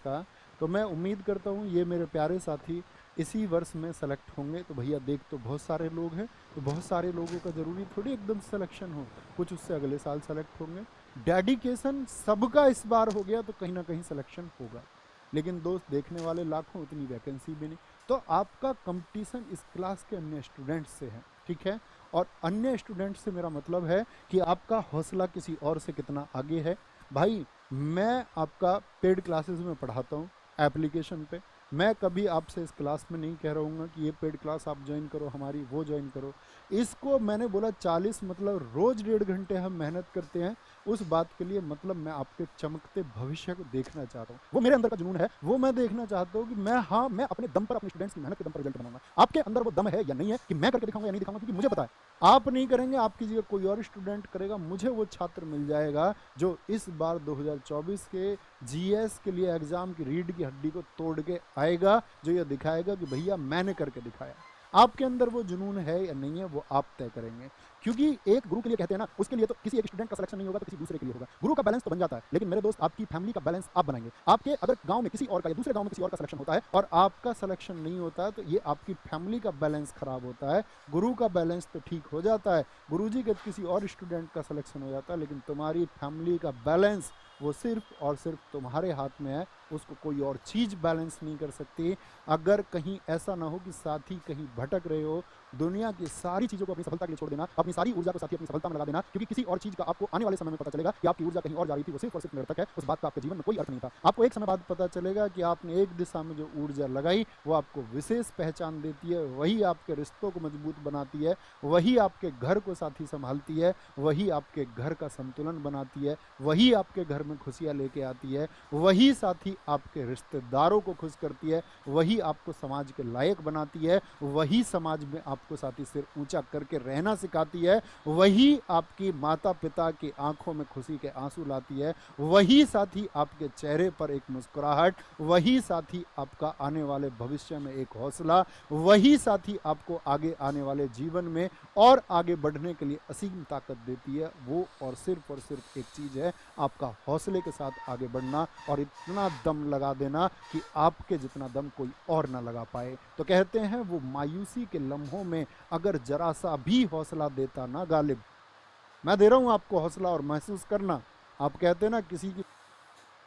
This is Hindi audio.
का। तो मैं उम्मीद करता हूँ ये मेरे प्यारे साथी इसी वर्ष में सेलेक्ट होंगे। तो भैया देख तो बहुत सारे लोग हैं, तो बहुत सारे लोगों का ज़रूरी थोड़ी एकदम सिलेक्शन हो, कुछ उससे अगले साल सेलेक्ट होंगे। डेडिकेशन सबका इस बार हो गया तो कहीं ना कहीं सिलेक्शन होगा। लेकिन दोस्त देखने वाले लाखों, उतनी वैकेंसी भी नहीं। तो आपका कंपटीशन इस क्लास के अन्य स्टूडेंट्स से है, ठीक है। और अन्य स्टूडेंट से मेरा मतलब है कि आपका हौसला किसी और से कितना आगे है। भाई मैं आपका पेड क्लासेस में पढ़ाता हूँ एप्लीकेशन पे। मैं कभी आपसे इस क्लास में नहीं कह रहूँगा कि ये पेड क्लास आप ज्वाइन करो हमारी, वो ज्वाइन करो। इसको मैंने बोला 40 मतलब रोज़ 1.5 घंटे हम मेहनत करते हैं उस बात के लिए, मतलब मैं आपके चमकते भविष्य को देखना चाहता हूँ। वो मेरे अंदर का जुनून है, वो मैं देखना चाहता हूँ कि मैं अपने दम पर, अपने स्टूडेंट्स की मेहनत के दम पर रिजल्ट बनाऊंगा। आपके अंदर वो दम है या नहीं है कि मैं करके दिखाऊंगा या नहीं दिखाऊंगा, क्योंकि मुझे पता है आप नहीं करेंगे, आपकी जगह कोई और स्टूडेंट करेगा, मुझे वो छात्र मिल जाएगा जो इस बार 2024 के जीएस के लिए एग्जाम की रीढ़ की हड्डी को तोड़ के आएगा, जो ये दिखाएगा कि भैया मैंने करके दिखाया। आपके अंदर वो जुनून है या नहीं है वो आप तय करेंगे। क्योंकि एक गुरु के लिए कहते हैं ना, उसके लिए तो किसी एक स्टूडेंट का सिलेक्शन नहीं होगा तो किसी दूसरे के लिए होगा। गुरु का बैलेंस तो बन जाता है, लेकिन मेरे दोस्त आपकी फैमिली का बैलेंस आप बनाएंगे। आपके अगर गांव में किसी और का या दूसरे गांव में किसी और का सिलेक्शन होता है और आपका सिलेक्शन नहीं होता है, तो ये आपकी फैमिली का बैलेंस खराब होता है। गुरु का बैलेंस तो ठीक हो जाता है, गुरुजी के किसी और स्टूडेंट का सिलेक्शन हो जाता है, लेकिन तुम्हारी फैमिली का बैलेंस वो सिर्फ और सिर्फ तुम्हारे हाथ में है, उसको कोई और चीज़ बैलेंस नहीं कर सकती। अगर कहीं ऐसा ना हो कि साथी कहीं भटक रहे हो, दुनिया की सारी चीज़ों को अपनी सफलता के लिए छोड़ देना, अपनी सारी ऊर्जा को साथी अपनी सफलता में लगा देना, क्योंकि किसी और चीज़ का आपको आने वाले समय में पता चलेगा कि आपकी ऊर्जा कहीं और जा रही थी, वो सिर्फ और सिर्फ निरर्थक है, उस बात का आपके जीवन में कोई अर्थ नहीं था। आपको एक समय बाद पता चलेगा कि आपने एक दिशा में जो ऊर्जा लगाई वो आपको विशेष पहचान देती है, वही आपके रिश्तों को मजबूत बनाती है, वही आपके घर को साथी संभालती है, वही आपके घर का संतुलन बनाती है, वही आपके घर में खुशियाँ लेके आती है, वही साथी आपके रिश्तेदारों को खुश करती है, वही आपको समाज के लायक बनाती है, वही समाज में आपको साथी सिर ऊंचा करके रहना सिखाती है, वही आपकी माता पिता की आंखों में खुशी के आंसू लाती है, वही साथी आपके चेहरे पर एक मुस्कुराहट, वही साथी आपका आने वाले भविष्य में एक हौसला, वही साथी आपको आगे आने वाले जीवन में और आगे बढ़ने के लिए असीम ताकत देती है। वो और सिर्फ एक चीज़ है, आपका हौसले के साथ आगे बढ़ना और इतना दम लगा देना कि आपके जितना दम कोई और ना लगा पाए। तो कहते हैं वो मायूसी के लम्हों में अगर जरा सा भी हौसला देता ना गालिब, मैं दे रहा हूं आपको हौसला और महसूस करना। आप कहते हैं ना किसी की